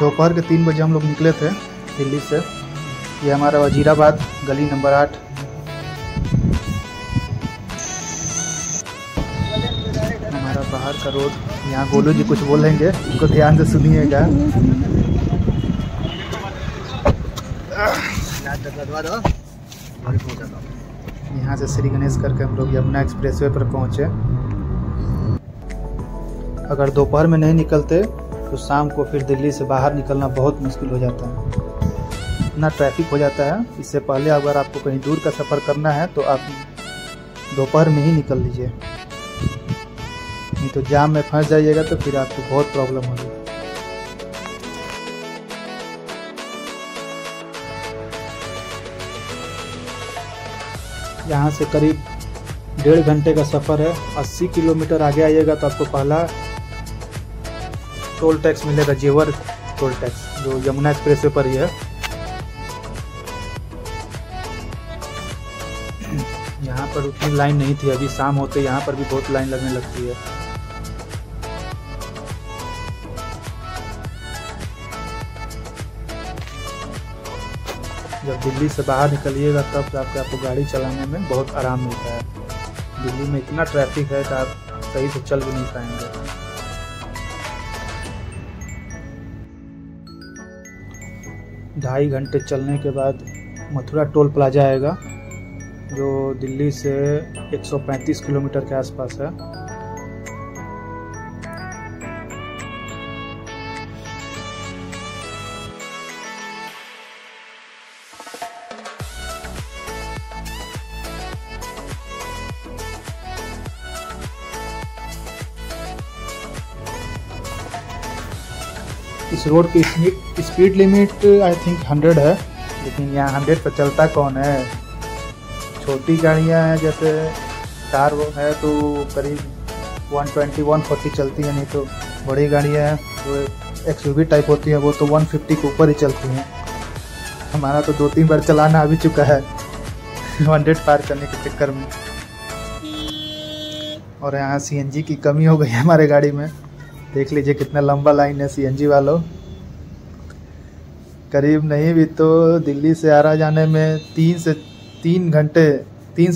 दोपहर के 3 बजे हम लोग निकले थे दिल्ली से। ये हमारा वजीराबाद गली नंबर 8। हमारा बाहर का रोड। यहाँ गोलू जी कुछ बोलेंगे, उनको ध्यान से सुनिएगा। यहाँ से श्री गणेश करके हम लोग यमुना एक्सप्रेसवे पर पहुँचे। अगर दोपहर में नहीं निकलते तो शाम को फिर दिल्ली से बाहर निकलना बहुत मुश्किल हो जाता है, इतना ट्रैफिक हो जाता है। इससे पहले अगर आपको कहीं दूर का सफ़र करना है तो आप दोपहर में ही निकल लीजिए, नहीं तो जाम में फंस जाइएगा तो फिर आपको बहुत प्रॉब्लम होगी। यहाँ से करीब 1.5 घंटे का सफ़र है। 80 किलोमीटर आगे आइएगा तो आपको पहला टोल टैक्स मिलेगा, जेवर टोल टैक्स, जो यमुना एक्सप्रेसवे पर ही है। यहाँ पर उतनी लाइन नहीं थी, अभी शाम होते यहाँ पर भी बहुत लाइन लगने लगती है। जब दिल्ली से बाहर निकलिएगा तब आपको गाड़ी चलाने में बहुत आराम मिलता है। दिल्ली में इतना ट्रैफिक है कि आप सही से चल भी नहीं पाएंगे। 2.5 घंटे चलने के बाद मथुरा टोल प्लाजा आएगा, जो दिल्ली से 135 किलोमीटर के आसपास है। इस रोड की स्पीड लिमिट आई थिंक 100 है, लेकिन यहाँ 100 पर चलता कौन है। छोटी गाड़ियाँ हैं, जैसे कार है तो करीब 120-140 चलती है, नहीं तो बड़ी गाड़ियाँ हैं जो एक्सयूवी टाइप होती है वो तो 150 के ऊपर ही चलती हैं। हमारा तो 2-3 बार चलाना आ भी चुका है 100 पार करने के चक्कर में। और यहाँ CNG की कमी हो गई है हमारे गाड़ी में। देख लीजिए कितना लंबा लाइन है CNG वालों। करीब नहीं भी तो दिल्ली से आरा जाने में 3 से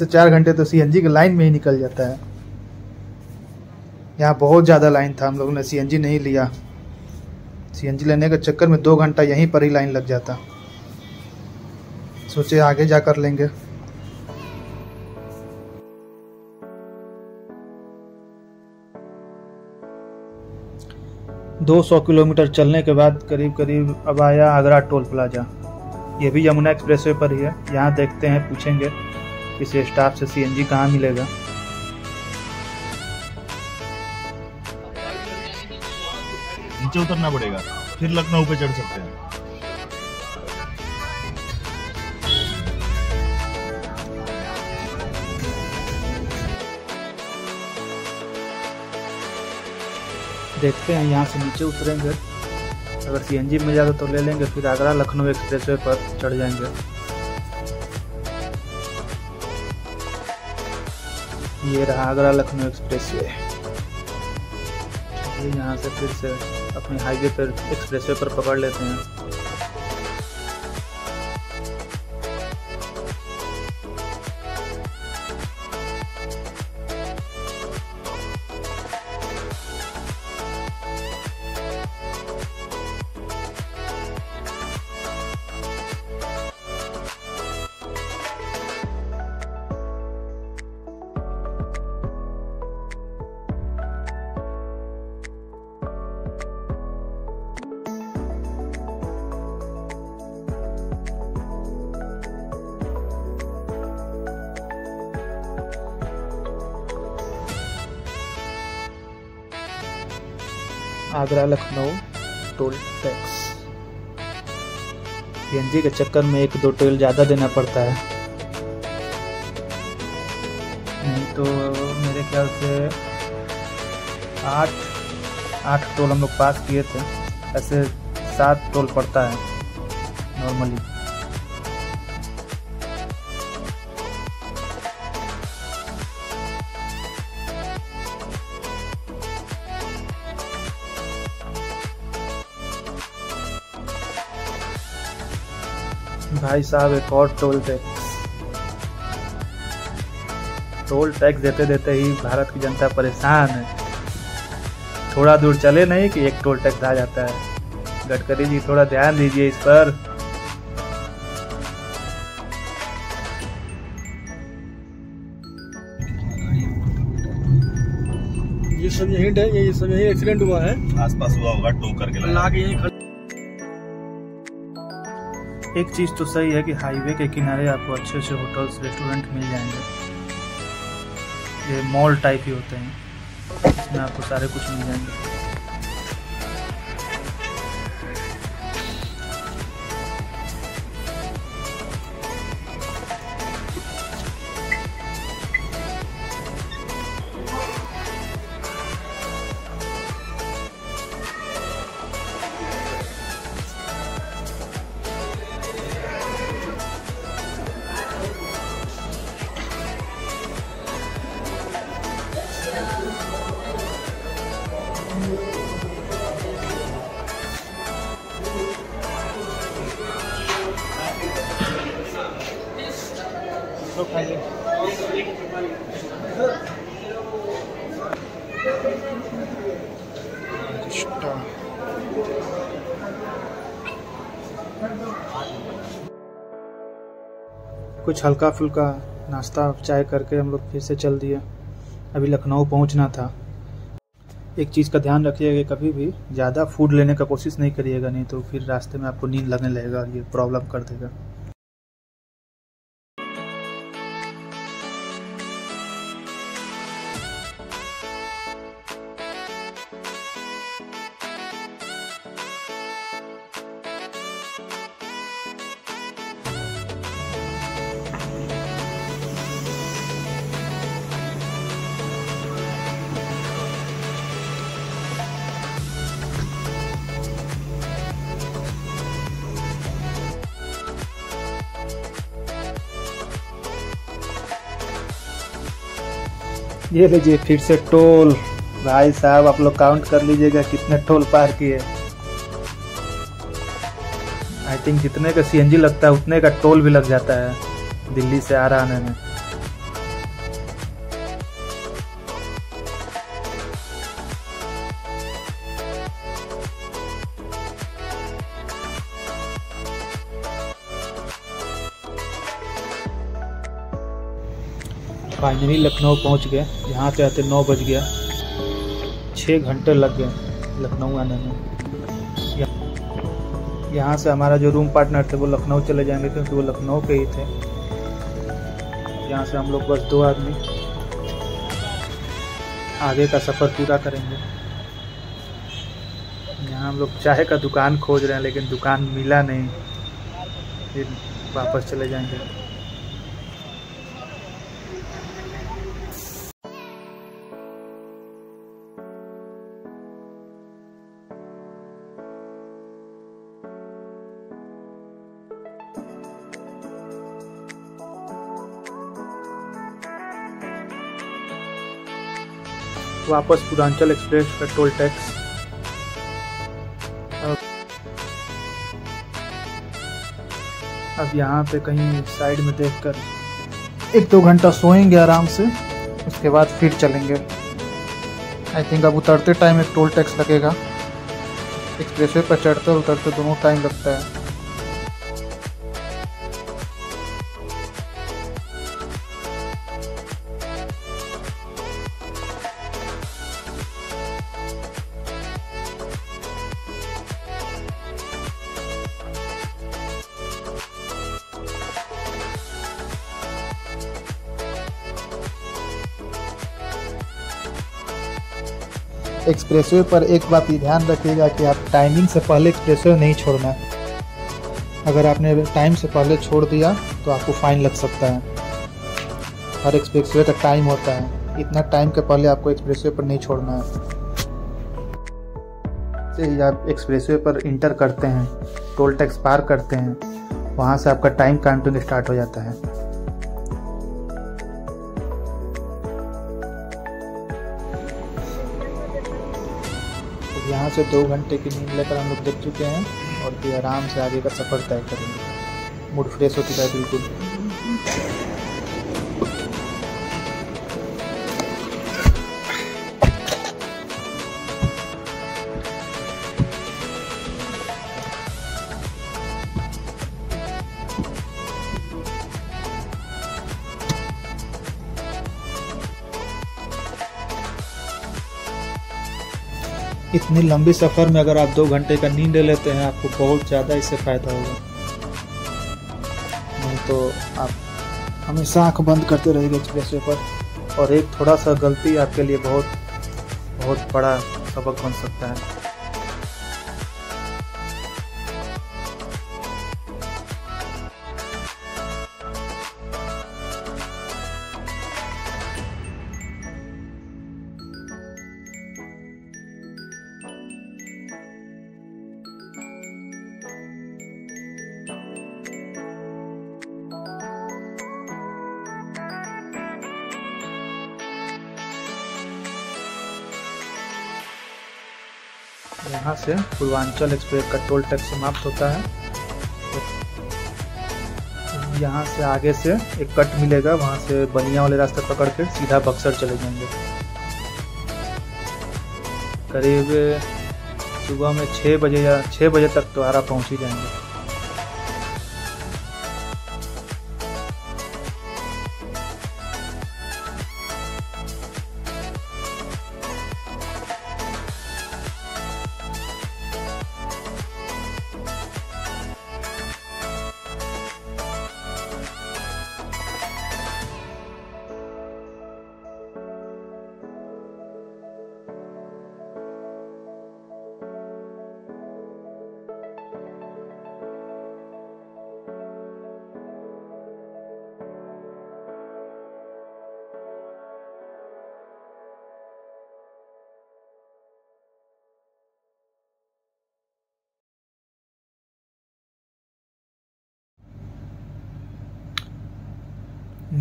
4 घंटे तो CNG के लाइन में ही निकल जाता है। यहाँ बहुत ज़्यादा लाइन था, हम लोगों ने CNG नहीं लिया। CNG लेने के चक्कर में 2 घंटा यहीं पर ही लाइन लग जाता। सोचे आगे जा कर लेंगे। 200 किलोमीटर चलने के बाद करीब अब आया आगरा टोल प्लाजा। ये भी यमुना एक्सप्रेसवे पर ही है। यहाँ देखते हैं, पूछेंगे किसी स्टाफ से CNG कहाँ मिलेगा। नीचे उतरना पड़ेगा, फिर लखनऊ पे चढ़ सकते हैं। देखते हैं, यहाँ से नीचे उतरेंगे, अगर CNG मिल जाता तो ले लेंगे, फिर आगरा लखनऊ एक्सप्रेसवे पर चढ़ जाएंगे। ये रहा आगरा लखनऊ एक्सप्रेसवे। यहाँ से फिर से अपने हाईवे पर एक्सप्रेसवे पर पकड़ लेते हैं। Agra Lucknow toll tax. CNG के चक्कर में 1-2 टोल ज़्यादा देना पड़ता है, नहीं तो मेरे ख्याल से 8 टोल हम लोग पास किए थे। ऐसे 7 टोल पड़ता है नॉर्मली। भाई साहब एक और टोल टैक्स देते देते ही भारत की जनता परेशान है। थोड़ा दूर चले नहीं कि एक टोल टैक्स आ जाता है। गडकरी जी थोड़ा ध्यान दीजिए इस पर। ये सब यही है, ये सब यही एक्सीडेंट हुआ है। आसपास हुआ होगा, टो करके ला के यहीं एक चीज तो सही है कि हाईवे के किनारे आपको अच्छे अच्छे होटल्स रेस्टोरेंट मिल जाएंगे। ये मॉल टाइप ही होते हैं, इसमें आपको सारे कुछ मिल जाएंगे। कुछ हल्का फुल्का नाश्ता चाय करके हम लोग फिर से चल दिए। अभी लखनऊ पहुंचना था। एक चीज़ का ध्यान रखिएगा, कभी भी ज़्यादा फूड लेने का कोशिश नहीं करिएगा, नहीं तो फिर रास्ते में आपको नींद लगने लगेगा और ये प्रॉब्लम कर देगा। ये लीजिए फिर से टोल। भाई साहब आप लोग काउंट कर लीजिएगा कितने टोल पार किए। आई थिंक जितने का सीएनजी लगता है उतने का टोल भी लग जाता है दिल्ली से आरा आने में। फाइनली लखनऊ पहुंच गए। यहाँ पे आते 9 बज गया, 6 घंटे लग गए लखनऊ आने में। यहाँ से हमारा जो रूम पार्टनर थे वो लखनऊ चले जाएंगे क्योंकि वो लखनऊ के ही थे। यहाँ से हम लोग बस 2 आदमी आगे का सफ़र पूरा करेंगे। यहाँ हम लोग चाय का दुकान खोज रहे हैं लेकिन दुकान मिला नहीं, फिर वापस चले जाएंगे। वापस पूर्वांचल एक्सप्रेस का टोल टैक्स। अब यहाँ पे कहीं साइड में देखकर 1-2 घंटा सोएंगे आराम से, उसके बाद फिर चलेंगे। आई थिंक अब उतरते टाइम एक टोल टैक्स लगेगा। एक्सप्रेसवे पर चढ़ते और उतरते दोनों टाइम लगता है। एक्सप्रेसवे पर एक बात ही ध्यान रखिएगा कि आप टाइमिंग से पहले एक्सप्रेसवे नहीं छोड़ना है। अगर आपने टाइम से पहले छोड़ दिया तो आपको फाइन लग सकता है। हर एक्सप्रेसवे का टाइम होता है, इतना टाइम के पहले आपको एक्सप्रेसवे पर नहीं छोड़ना है। जैसे ही आप एक्सप्रेसवे पर इंटर करते हैं, टोल टैक्स पार करते हैं, वहाँ से आपका टाइम काउंटिंग स्टार्ट हो जाता है। यहाँ से 2 घंटे की नींद लेकर हम लोग देख चुके हैं और फिर आराम से आगे का सफ़र तय करेंगे। मूड फ्रेश हो चुका है बिल्कुल। इतनी लंबी सफ़र में अगर आप 2 घंटे का नींद ले लेते हैं आपको बहुत ज़्यादा इससे फ़ायदा होगा, नहीं तो आप हमेशा आँख बंद करते रहेंगे एक्सप्रेसवे पर, और एक थोड़ा सा गलती आपके लिए बहुत बड़ा सबक बन सकता है। यहाँ से पूर्वांचल एक्सप्रेस का टोल टैक्स समाप्त होता है। यहाँ से आगे से एक कट मिलेगा, वहाँ से बनिया वाले रास्ते पकड़ के सीधा बक्सर चले जाएंगे। करीब सुबह में 6 बजे या 6 बजे तक तो आरा पहुँच ही जाएंगे।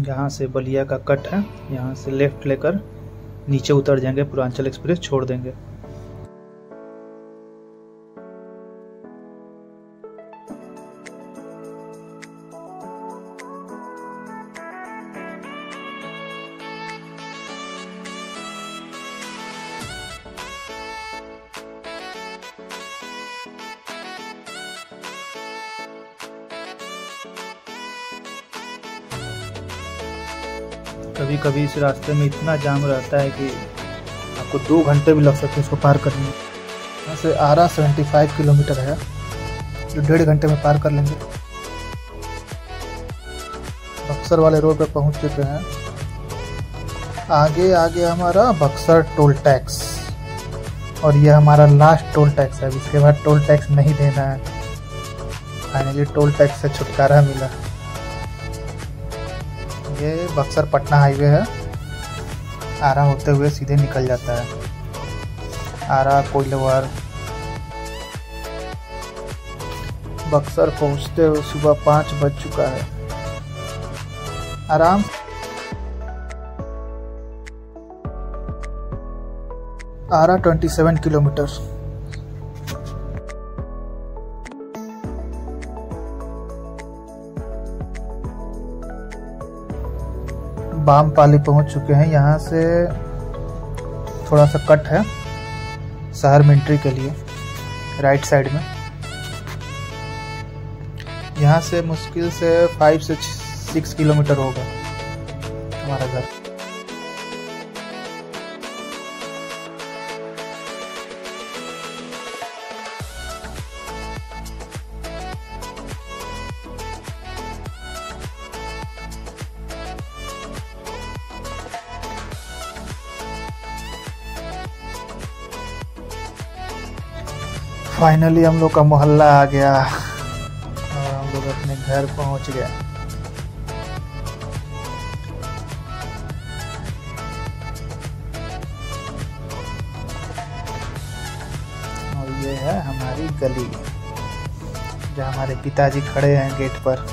यहाँ से बलिया का कट है, यहाँ से लेफ्ट लेकर नीचे उतर जाएंगे, पूर्वांचल एक्सप्रेस छोड़ देंगे। कभी कभी इस रास्ते में इतना जाम रहता है कि आपको 2 घंटे भी लग सकते हैं इसको पार करने में। यहाँ से आरा 75 किलोमीटर है जो 1.5 घंटे में पार कर लेंगे। बक्सर वाले रोड पे पहुँच चुके हैं। आगे आगे हमारा बक्सर टोल टैक्स, और ये हमारा लास्ट टोल टैक्स है। इसके बाद टोल टैक्स नहीं देना है। फाइनली टोल टैक्स से छुटकारा मिला। ये बक्सर पटना हाईवे है, आरा होते हुए सीधे निकल जाता है। आरा कोइलवर बक्सर पहुंचते हुए सुबह 5 बज चुका है। आराम आरा 27 किलोमीटर। बामपाली पहुंच चुके हैं। यहाँ से थोड़ा सा कट है शहर में एंट्री के लिए, राइट साइड में। यहाँ से मुश्किल से 5 से 6 किलोमीटर होगा हमारा घर। फाइनली हम लोग का मोहल्ला आ गया और हम लोग अपने घर पहुंच गए। और ये है हमारी गली जहाँ हमारे पिताजी खड़े हैं गेट पर।